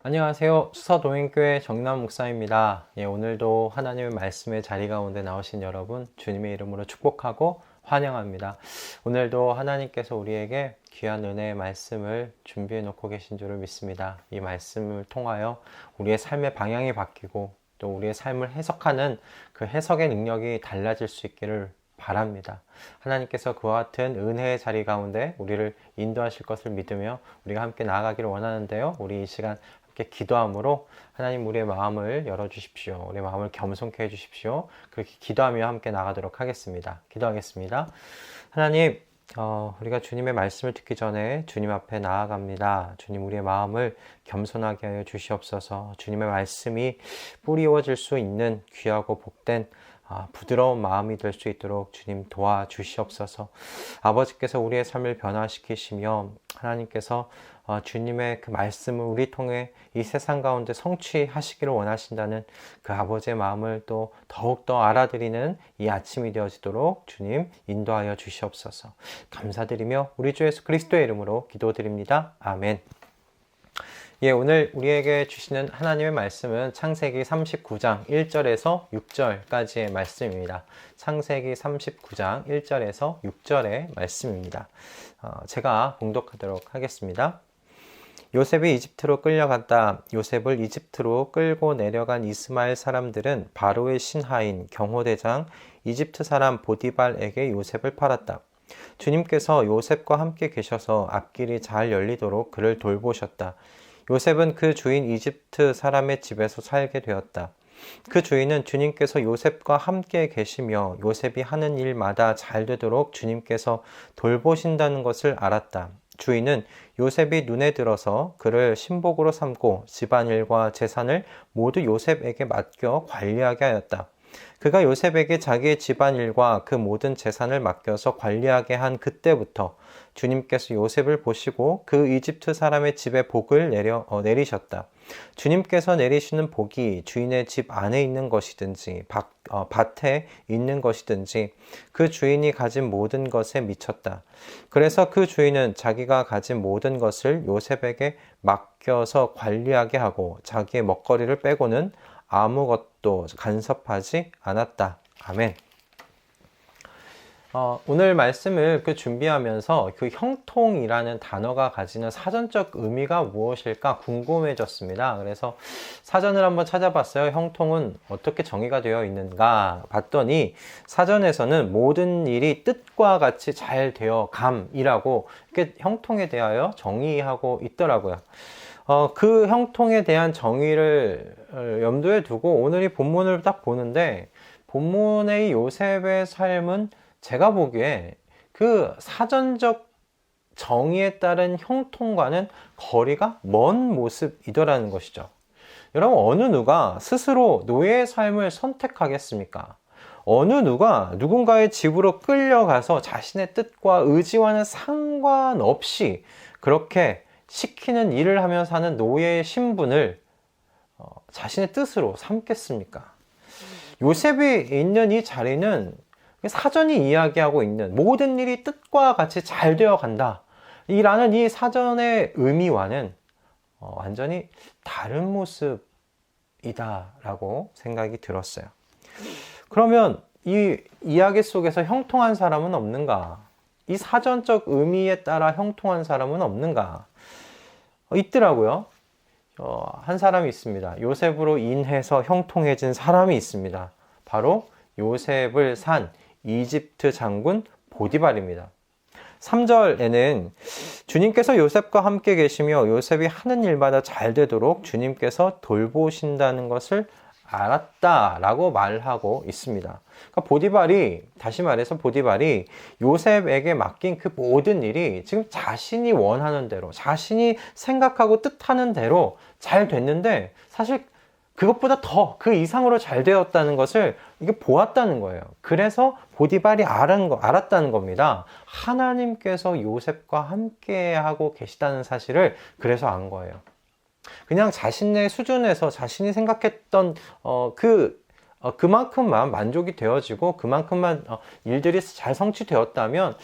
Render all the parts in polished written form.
안녕하세요. 수서동행교회 정남 목사입니다. 오늘도 하나님의 말씀의 자리 가운데 나오신 여러분, 주님의 이름으로 축복하고 환영합니다. 오늘도 하나님께서 우리에게 귀한 은혜의 말씀을 준비해 놓고 계신 줄을 믿습니다. 이 말씀을 통하여 우리의 삶의 방향이 바뀌고 또 우리의 삶을 해석하는 그 해석의 능력이 달라질 수 있기를 바랍니다. 하나님께서 그와 같은 은혜의 자리 가운데 우리를 인도하실 것을 믿으며 우리가 함께 나아가기를 원하는데요. 우리 이 시간 함께 기도함으로 하나님 우리의 마음을 열어주십시오. 우리의 마음을 겸손케 해주십시오. 그렇게 기도하며 함께 나가도록 하겠습니다. 기도하겠습니다. 하나님, 우리가 주님의 말씀을 듣기 전에 주님 앞에 나아갑니다. 주님, 우리의 마음을 겸손하게 하여 주시옵소서. 주님의 말씀이 뿌리워질 수 있는 귀하고 복된 부드러운 마음이 될 수 있도록 주님 도와주시옵소서. 아버지께서 우리의 삶을 변화시키시며 하나님께서 주님의 그 말씀을 우리 통해 이 세상 가운데 성취하시기를 원하신다는 그 아버지의 마음을 또 더욱더 알아들이는 이 아침이 되어지도록 주님 인도하여 주시옵소서. 감사드리며 우리 주 예수 그리스도의 이름으로 기도드립니다. 아멘. 오늘 우리에게 주시는 하나님의 말씀은 창세기 39장 1절에서 6절까지의 말씀입니다. 창세기 39장 1절에서 6절의 말씀입니다. 제가 봉독하도록 하겠습니다. 요셉이 이집트로 끌려갔다. 요셉을 이집트로 끌고 내려간 이스마엘 사람들은 바로의 신하인 경호대장 이집트 사람 보디발에게 요셉을 팔았다. 주님께서 요셉과 함께 계셔서 앞길이 잘 열리도록 그를 돌보셨다. 요셉은 그 주인 이집트 사람의 집에서 살게 되었다. 그 주인은 주님께서 요셉과 함께 계시며 요셉이 하는 일마다 잘 되도록 주님께서 돌보신다는 것을 알았다. 주인은 요셉이 눈에 들어서 그를 신복으로 삼고 집안일과 재산을 모두 요셉에게 맡겨 관리하게 하였다. 그가 요셉에게 자기의 집안일과 그 모든 재산을 맡겨서 관리하게 한 그때부터 주님께서 요셉을 보시고 그 이집트 사람의 집에 복을 내리셨다. 주님께서 내리시는 복이 주인의 집 안에 있는 것이든지 밭에 있는 것이든지 그 주인이 가진 모든 것에 미쳤다. 그래서 그 주인은 자기가 가진 모든 것을 요셉에게 맡겨서 관리하게 하고 자기의 먹거리를 빼고는 아무것도 간섭하지 않았다. 아멘. 오늘 말씀을 준비하면서 그 형통이라는 단어가 가지는 사전적 의미가 무엇일까 궁금해졌습니다. 그래서 사전을 한번 찾아봤어요. 형통은 어떻게 정의가 되어 있는가 봤더니 사전에서는 모든 일이 뜻과 같이 잘 되어 감이라고 이렇게 형통에 대하여 정의하고 있더라고요. 그 형통에 대한 정의를 염두에 두고 오늘 이 본문을 딱 보는데 본문의 요셉의 삶은 제가 보기에 그 사전적 정의에 따른 형통과는 거리가 먼 모습이더라는 것이죠. 여러분, 어느 누가 스스로 노예의 삶을 선택하겠습니까? 어느 누가 누군가의 집으로 끌려가서 자신의 뜻과 의지와는 상관없이 그렇게 시키는 일을 하며 사는 노예의 신분을 자신의 뜻으로 삼겠습니까? 요셉이 있는 이 자리는 사전이 이야기하고 있는 모든 일이 뜻과 같이 잘 되어 간다 라는 이 사전의 의미와는 완전히 다른 모습이다 라고 생각이 들었어요. 그러면 이 이야기 속에서 형통한 사람은 없는가? 이 사전적 의미에 따라 형통한 사람은 없는가? 있더라고요. 한 사람이 있습니다. 요셉으로 인해서 형통해진 사람이 있습니다. 바로 요셉을 산 이집트 장군 보디발입니다. 3절에는 주님께서 요셉과 함께 계시며 요셉이 하는 일마다 잘 되도록 주님께서 돌보신다는 것을 알았다라고 말하고 있습니다. 그러니까 보디발이, 다시 말해서 보디발이 요셉에게 맡긴 그 모든 일이 지금 자신이 원하는 대로, 자신이 생각하고 뜻하는 대로 잘 됐는데 사실 그것보다 더 그 이상으로 잘 되었다는 것을 이게 보았다는 거예요. 그래서 보디발이 알았다는 겁니다. 하나님께서 요셉과 함께 하고 계시다는 사실을 그래서 안 거예요. 그냥 자신의 수준에서 자신이 생각했던 그만큼만 만족이 되어지고 그만큼만 일들이 잘 성취되었다면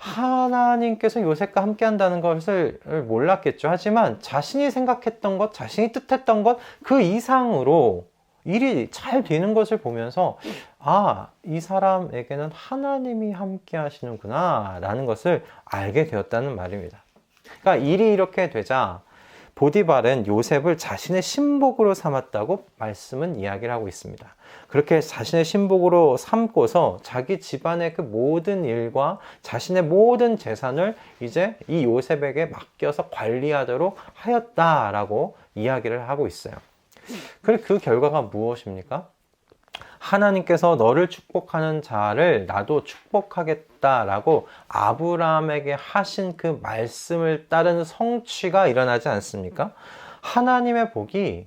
하나님께서 요셉과 함께 한다는 것을 몰랐겠죠. 하지만 자신이 생각했던 것, 자신이 뜻했던 것, 그 이상으로 일이 잘 되는 것을 보면서 아, 이 사람에게는 하나님이 함께 하시는구나 라는 것을 알게 되었다는 말입니다. 그러니까 일이 이렇게 되자 보디발은 요셉을 자신의 신복으로 삼았다고 말씀은 이야기를 하고 있습니다. 그렇게 자신의 신복으로 삼고서 자기 집안의 그 모든 일과 자신의 모든 재산을 이제 이 요셉에게 맡겨서 관리하도록 하였다라고 이야기를 하고 있어요. 그리고 그 결과가 무엇입니까? 하나님께서 너를 축복하는 자를 나도 축복하겠다라고 아브라함에게 하신 그 말씀을 따른 성취가 일어나지 않습니까? 하나님의 복이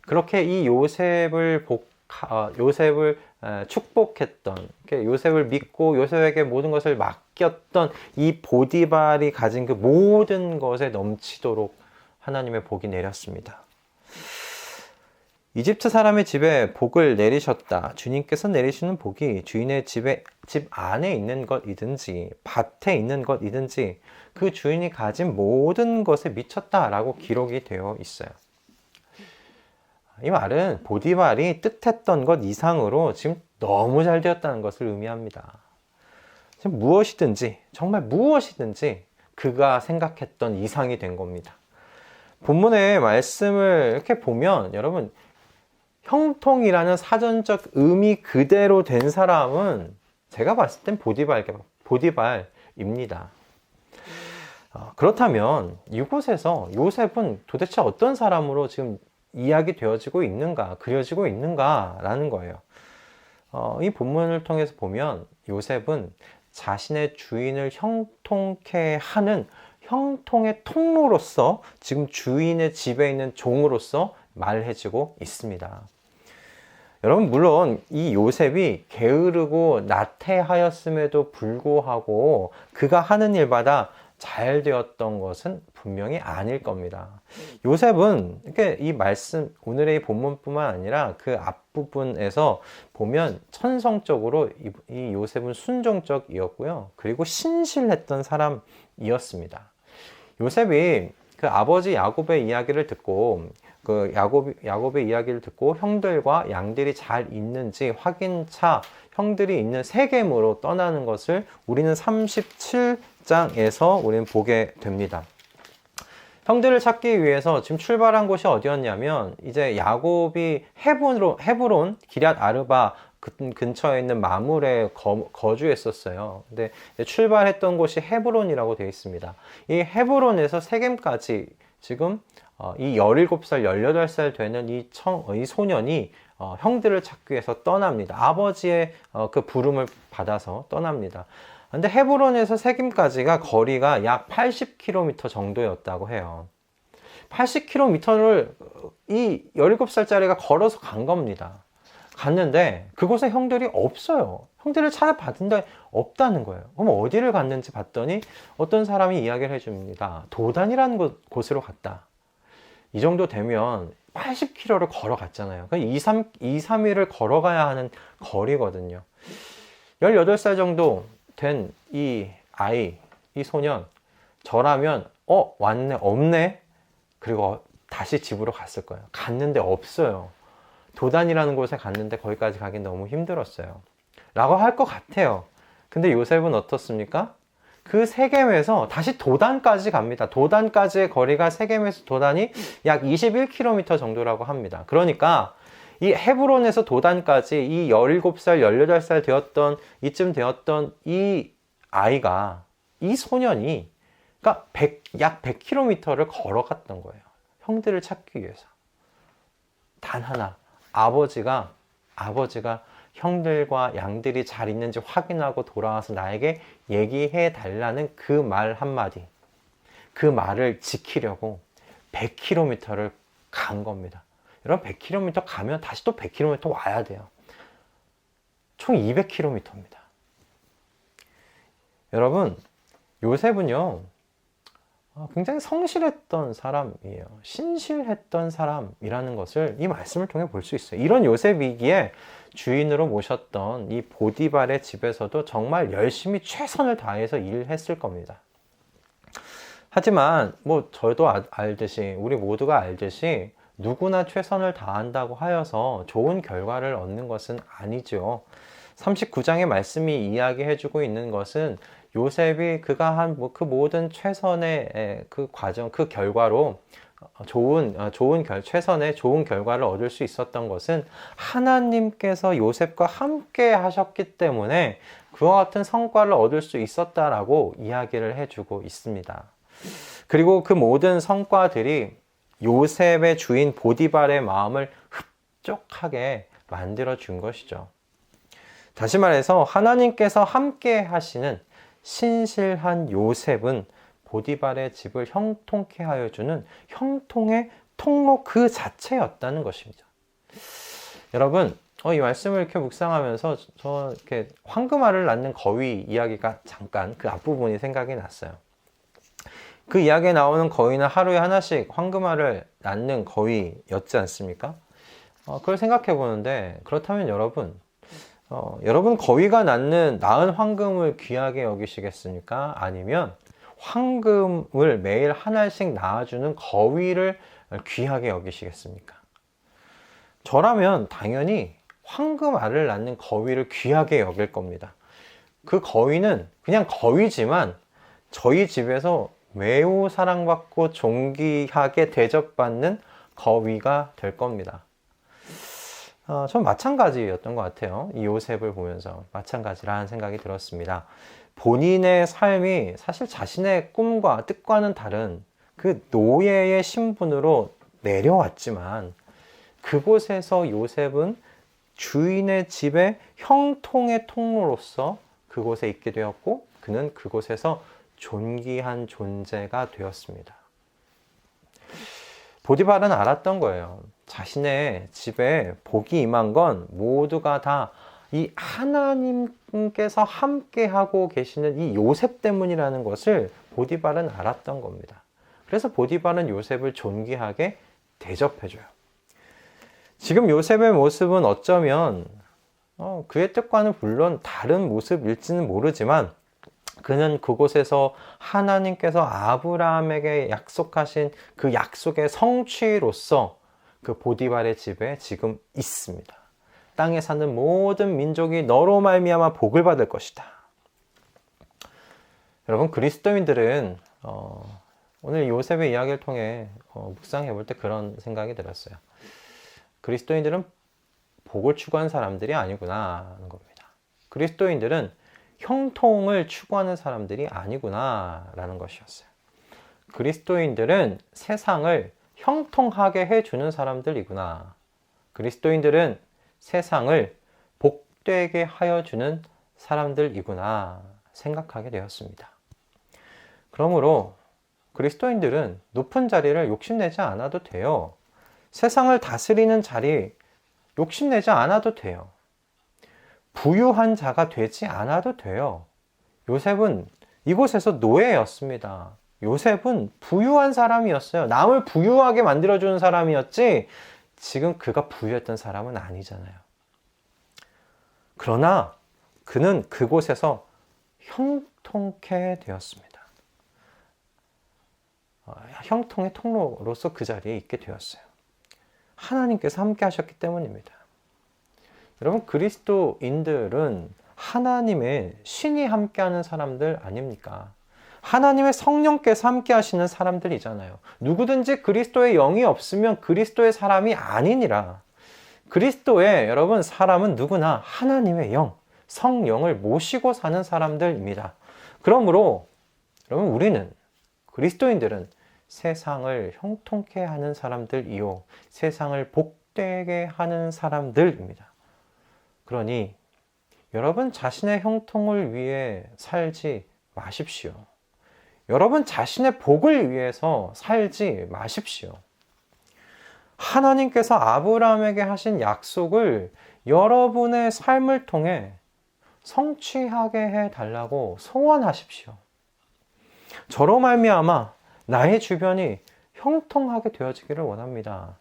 그렇게 이 요셉을 축복했던, 요셉을 믿고 요셉에게 모든 것을 맡겼던 이 보디발이 가진 그 모든 것에 넘치도록 하나님의 복이 내렸습니다. 이집트 사람의 집에 복을 내리셨다. 주님께서 내리시는 복이 주인의 집 안에 있는 것이든지 밭에 있는 것이든지 그 주인이 가진 모든 것에 미쳤다라고 기록이 되어 있어요. 이 말은 보디발이 뜻했던 것 이상으로 지금 너무 잘 되었다는 것을 의미합니다. 지금 무엇이든지, 정말 무엇이든지 그가 생각했던 이상이 된 겁니다. 본문의 말씀을 이렇게 보면 여러분, 형통이라는 사전적 의미 그대로 된 사람은 제가 봤을 땐 보디발입니다. 그렇다면 이곳에서 요셉은 도대체 어떤 사람으로 지금 이야기 되어지고 있는가, 그려지고 있는가 라는 거예요. 이 본문을 통해서 보면 요셉은 자신의 주인을 형통케 하는 형통의 통로로서 지금 주인의 집에 있는 종으로서 말해지고 있습니다. 여러분, 물론 이 요셉이 게으르고 나태하였음에도 불구하고 그가 하는 일마다 잘 되었던 것은 분명히 아닐 겁니다. 요셉은 이렇게 이 말씀, 오늘의 본문뿐만 아니라 그 앞부분에서 보면 천성적으로 이 요셉은 순종적이었고요. 그리고 신실했던 사람이었습니다. 요셉이 그 아버지 야곱의 이야기를 듣고 야곱의 이야기를 듣고 형들과 양들이 잘 있는지 확인차 형들이 있는 세겜으로 떠나는 것을 우리는 37장에서 우리는 보게 됩니다. 형들을 찾기 위해서 지금 출발한 곳이 어디였냐면 이제 야곱이 헤브론 기럇 아르바 근처에 있는 마물에 거주했었어요. 근데 출발했던 곳이 헤브론이라고 되어 있습니다. 이 헤브론에서 세겜까지 지금 이 17살, 18살 되는 이 소년이 형들을 찾기 위해서 떠납니다. 아버지의 그 부름을 받아서 떠납니다. 근데 헤브론에서 세겜까지가 거리가 약 80km 정도였다고 해요. 80km를 이 17살짜리가 걸어서 간 겁니다. 갔는데 그곳에 형들이 없어요. 형들을 찾아봤는데 없다는 거예요. 그럼 어디를 갔는지 봤더니 어떤 사람이 이야기를 해줍니다. 도단이라는 곳으로 갔다. 이 정도 되면 80km를 걸어갔잖아요. 그러니까 2, 3일을 걸어가야 하는 거리거든요. 18살 정도 된 이 아이, 이 소년, 저라면 왔네, 없네? 그리고 다시 집으로 갔을 거예요. 갔는데 없어요. 도단이라는 곳에 갔는데 거기까지 가긴 너무 힘들었어요. 라고 할 것 같아요. 근데 요셉은 어떻습니까? 그 세겜에서 다시 도단까지 갑니다. 도단까지의 거리가 세겜에서 도단이 약 21km 정도라고 합니다. 그러니까 이 헤브론에서 도단까지 이 17살, 18살 이쯤 되었던 이 아이가, 이 소년이, 그러니까 약 100km를 걸어갔던 거예요. 형들을 찾기 위해서. 단 하나, 아버지가 형들과 양들이 잘 있는지 확인하고 돌아와서 나에게 얘기해 달라는 그 말 한마디, 그 말을 지키려고 100km를 간 겁니다. 여러분, 100km 가면 다시 또 100km 와야 돼요. 총 200km입니다. 여러분, 요셉은요, 굉장히 성실했던 사람이에요. 신실했던 사람이라는 것을 이 말씀을 통해 볼 수 있어요. 이런 요셉이기에 주인으로 모셨던 이 보디발의 집에서도 정말 열심히 최선을 다해서 일을 했을 겁니다. 하지만 저도 알듯이, 우리 모두가 알듯이 누구나 최선을 다한다고 하여서 좋은 결과를 얻는 것은 아니죠. 39장의 말씀이 이야기해주고 있는 것은 요셉이 그가 한 그 모든 최선의 그 과정, 그 결과로 최선의 좋은 결과를 얻을 수 있었던 것은 하나님께서 요셉과 함께 하셨기 때문에 그와 같은 성과를 얻을 수 있었다라고 이야기를 해주고 있습니다. 그리고 그 모든 성과들이 요셉의 주인 보디발의 마음을 흡족하게 만들어 준 것이죠. 다시 말해서 하나님께서 함께 하시는 신실한 요셉은 보디발의 집을 형통케 하여 주는 형통의 통로 그 자체였다는 것입니다. 여러분, 이 말씀을 이렇게 묵상하면서 저 이렇게 황금알을 낳는 거위 이야기가 잠깐 그 앞부분이 생각이 났어요. 그 이야기에 나오는 거위는 하루에 하나씩 황금알을 낳는 거위였지 않습니까? 그걸 생각해 보는데, 그렇다면 여러분 거위가 낳은 황금을 귀하게 여기시겠습니까? 아니면 황금을 매일 하나씩 낳아주는 거위를 귀하게 여기시겠습니까? 저라면 당연히 황금알을 낳는 거위를 귀하게 여길 겁니다. 그 거위는 그냥 거위지만 저희 집에서 매우 사랑받고 존귀하게 대접받는 거위가 될 겁니다. 전 마찬가지였던 것 같아요. 이 요셉을 보면서 마찬가지라는 생각이 들었습니다. 본인의 삶이 사실 자신의 꿈과 뜻과는 다른 그 노예의 신분으로 내려왔지만 그곳에서 요셉은 주인의 집의 형통의 통로로서 그곳에 있게 되었고 그는 그곳에서 존귀한 존재가 되었습니다. 보디발은 알았던 거예요. 자신의 집에 복이 임한 건 모두가 다 이 하나님께서 함께하고 계시는 이 요셉 때문이라는 것을 보디발은 알았던 겁니다. 그래서 보디발은 요셉을 존귀하게 대접해줘요. 지금 요셉의 모습은 어쩌면 그의 뜻과는 물론 다른 모습일지는 모르지만 그는 그곳에서 하나님께서 아브라함에게 약속하신 그 약속의 성취로서 그 보디발의 집에 지금 있습니다. 땅에 사는 모든 민족이 너로 말미암아 복을 받을 것이다. 여러분, 그리스도인들은 오늘 요셉의 이야기를 통해 묵상해 볼 때 그런 생각이 들었어요. 그리스도인들은 복을 추구하는 사람들이 아니구나 하는 겁니다. 그리스도인들은 형통을 추구하는 사람들이 아니구나 라는 것이었어요. 그리스도인들은 세상을 형통하게 해주는 사람들이구나. 그리스도인들은 세상을 복되게 하여 주는 사람들이구나 생각하게 되었습니다. 그러므로 그리스도인들은 높은 자리를 욕심내지 않아도 돼요. 세상을 다스리는 자리 욕심내지 않아도 돼요. 부유한 자가 되지 않아도 돼요. 요셉은 이곳에서 노예였습니다. 요셉은 부유한 사람이었어요. 남을 부유하게 만들어주는 사람이었지 지금 그가 부유했던 사람은 아니잖아요. 그러나 그는 그곳에서 형통케 되었습니다. 형통의 통로로서 그 자리에 있게 되었어요. 하나님께서 함께 하셨기 때문입니다. 여러분, 그리스도인들은 하나님의 신이 함께하는 사람들 아닙니까? 하나님의 성령께서 함께 하시는 사람들이잖아요. 누구든지 그리스도의 영이 없으면 그리스도의 사람이 아니니라. 그리스도의 여러분 사람은 누구나 하나님의 영, 성령을 모시고 사는 사람들입니다. 그러므로 여러분 우리는 그리스도인들은 세상을 형통케 하는 사람들이요 세상을 복되게 하는 사람들입니다. 그러니 여러분 자신의 형통을 위해 살지 마십시오. 여러분 자신의 복을 위해서 살지 마십시오. 하나님께서 아브라함에게 하신 약속을 여러분의 삶을 통해 성취하게 해달라고 소원하십시오. 저로 말미암아 나의 주변이 형통하게 되어지기를 원합니다.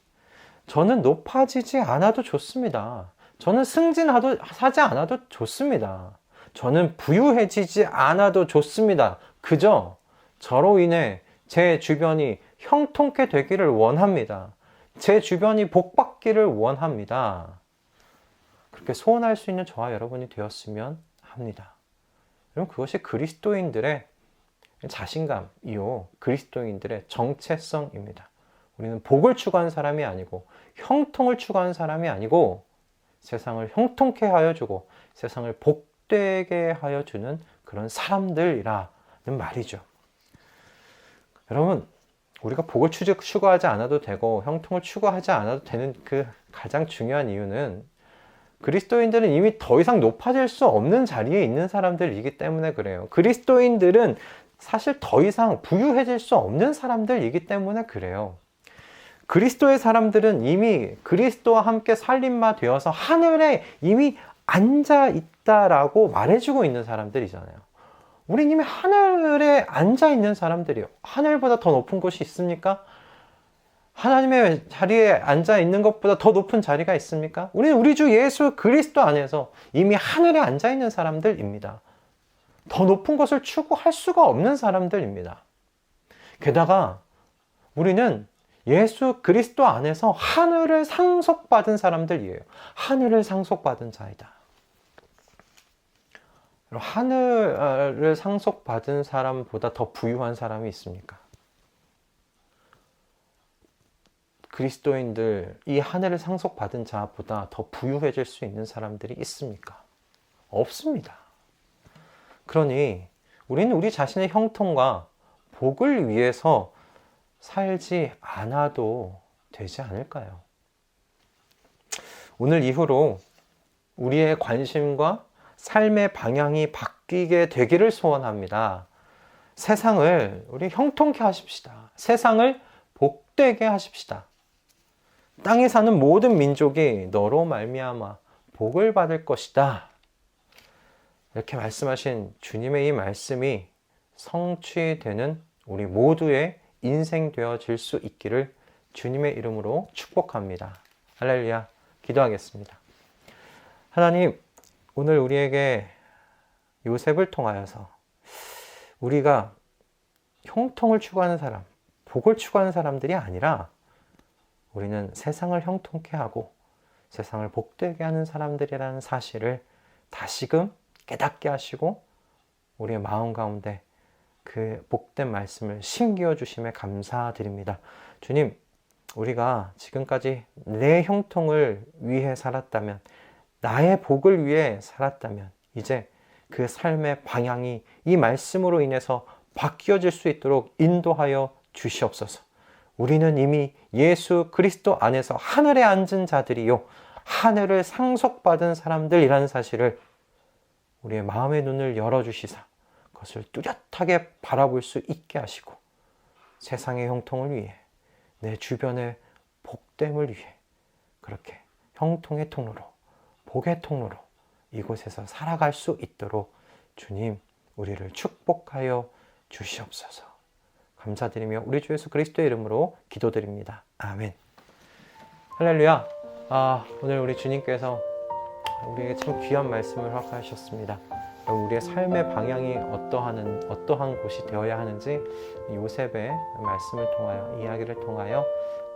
저는 높아지지 않아도 좋습니다. 저는 승진하지 않아도 좋습니다. 저는 부유해지지 않아도 좋습니다. 그저 저로 인해 제 주변이 형통케 되기를 원합니다. 제 주변이 복받기를 원합니다. 그렇게 소원할 수 있는 저와 여러분이 되었으면 합니다. 여러분, 그것이 그리스도인들의 자신감이요, 그리스도인들의 정체성입니다. 우리는 복을 추구하는 사람이 아니고 형통을 추구하는 사람이 아니고 세상을 형통케 하여 주고 세상을 복되게 하여 주는 그런 사람들이라는 말이죠. 여러분, 우리가 복을 추구하지 않아도 되고 형통을 추구하지 않아도 되는 그 가장 중요한 이유는 그리스도인들은 이미 더 이상 높아질 수 없는 자리에 있는 사람들이기 때문에 그래요. 그리스도인들은 사실 더 이상 부유해질 수 없는 사람들이기 때문에 그래요. 그리스도의 사람들은 이미 그리스도와 함께 살림마 되어서 하늘에 이미 앉아 있다라고 말해주고 있는 사람들이잖아요. 우린 이미 하늘에 앉아 있는 사람들이에요. 하늘보다 더 높은 곳이 있습니까? 하나님의 자리에 앉아 있는 것보다 더 높은 자리가 있습니까? 우리는 우리 주 예수 그리스도 안에서 이미 하늘에 앉아 있는 사람들입니다. 더 높은 것을 추구할 수가 없는 사람들입니다. 게다가 우리는 예수 그리스도 안에서 하늘을 상속받은 사람들이에요. 하늘을 상속받은 자이다. 하늘을 상속받은 사람보다 더 부유한 사람이 있습니까? 그리스도인들, 이 하늘을 상속받은 자보다 더 부유해질 수 있는 사람들이 있습니까? 없습니다. 그러니 우리는 우리 자신의 형통과 복을 위해서 살지 않아도 되지 않을까요? 오늘 이후로 우리의 관심과 삶의 방향이 바뀌게 되기를 소원합니다. 세상을 우리 형통케 하십시다. 세상을 복되게 하십시다. 땅에 사는 모든 민족이 너로 말미암아 복을 받을 것이다. 이렇게 말씀하신 주님의 이 말씀이 성취되는 우리 모두의 인생 되어질 수 있기를 주님의 이름으로 축복합니다. 할렐루야. 기도하겠습니다. 하나님, 오늘 우리에게 요셉을 통하여서 우리가 형통을 추구하는 사람, 복을 추구하는 사람들이 아니라 우리는 세상을 형통케 하고 세상을 복되게 하는 사람들이라는 사실을 다시금 깨닫게 하시고 우리의 마음 가운데 그 복된 말씀을 심기어 주심에 감사드립니다. 주님, 우리가 지금까지 내 형통을 위해 살았다면, 나의 복을 위해 살았다면 이제 그 삶의 방향이 이 말씀으로 인해서 바뀌어질 수 있도록 인도하여 주시옵소서. 우리는 이미 예수 그리스도 안에서 하늘에 앉은 자들이요, 하늘을 상속받은 사람들이라는 사실을 우리의 마음의 눈을 열어주시사 그것을 뚜렷하게 바라볼 수 있게 하시고 세상의 형통을 위해, 내 주변의 복됨을 위해 그렇게 형통의 통로로, 복의 통로로 이곳에서 살아갈 수 있도록 주님, 우리를 축복하여 주시옵소서. 감사드리며 우리 주 예수 그리스도의 이름으로 기도드립니다. 아멘. 할렐루야. 오늘 우리 주님께서 우리에게 참 귀한 말씀을 허락하셨습니다. 우리의 삶의 방향이 어떠한 곳이 되어야 하는지 요셉의 말씀을 통하여, 이야기를 통하여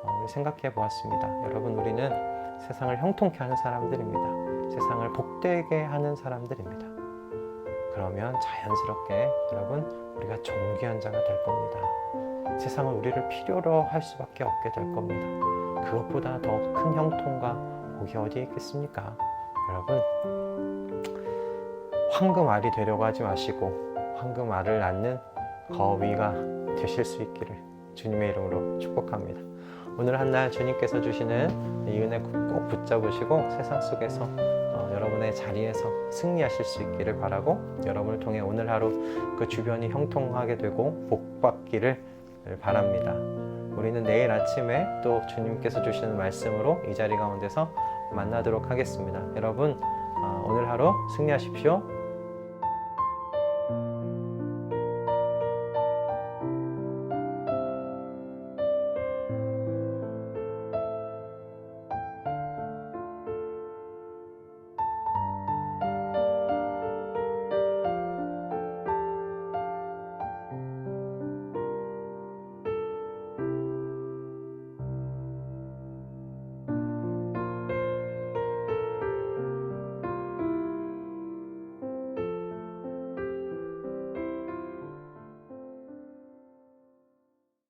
우리 생각해 보았습니다. 여러분, 우리는 세상을 형통케 하는 사람들입니다. 세상을 복되게 하는 사람들입니다. 그러면 자연스럽게 여러분, 우리가 존귀한 자가 될 겁니다. 세상은 우리를 필요로 할 수밖에 없게 될 겁니다. 그것보다 더 큰 형통과 복이 어디에 있겠습니까? 여러분, 황금알이 되려고 하지 마시고 황금알을 낳는 거위가 되실 수 있기를 주님의 이름으로 축복합니다. 오늘 한날 주님께서 주시는 이 은혜 꼭 붙잡으시고 세상 속에서 여러분의 자리에서 승리하실 수 있기를 바라고, 여러분을 통해 오늘 하루 그 주변이 형통하게 되고 복받기를 바랍니다. 우리는 내일 아침에 또 주님께서 주시는 말씀으로 이 자리 가운데서 만나도록 하겠습니다. 여러분, 오늘 하루 승리하십시오.